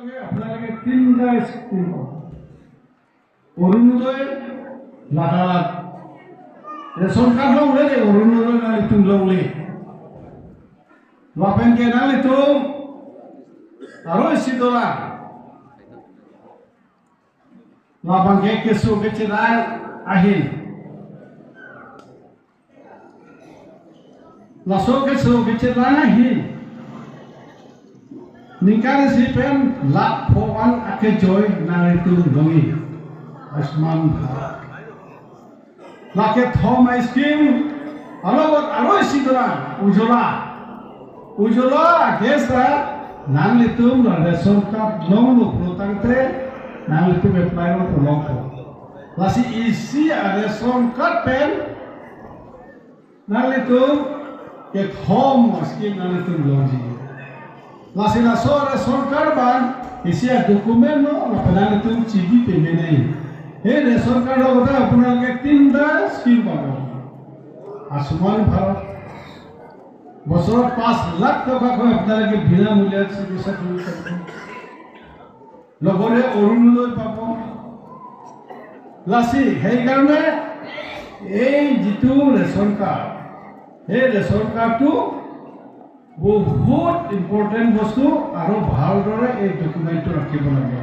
আপোনালোকে তিনিটা স্কিম অৰুণোদয় লাটালাট ration card lo boleh Orunodoi na itu lo boleh lapen kenal itu aro isi dola lapan ke kesu kecilan ahil laso kesu kecilan ahil Nikari sipen lak poan ake joy naritu dongi asman lake thom skim alobot aro sidra ujola gesa nanglitum ration card longlu protangte nanglitum apply no prolongko lasi isi ration card pen nanglitum ke thom skim nanglitum longi Lasina sore sorkar ban isi dokumen no lapanan itu cigi payment nahi. He sorkar lo bata apna ke tinda scheme bano. Asman Bharat. Bosor 5 lakh taka ko apna ke bina mulya চিকিৎসা কৰি থাকিব. লগৰে অৰুণোদয় পাব। লাসি সেই কাৰণে এই যিটো ration card এই ৰেশন কাৰ্ডটো বহুত ইম্পৰ্টেণ্ট বস্তু আৰু ভালদৰে এই ডকুমেণ্টটো ৰাখিব লাগে।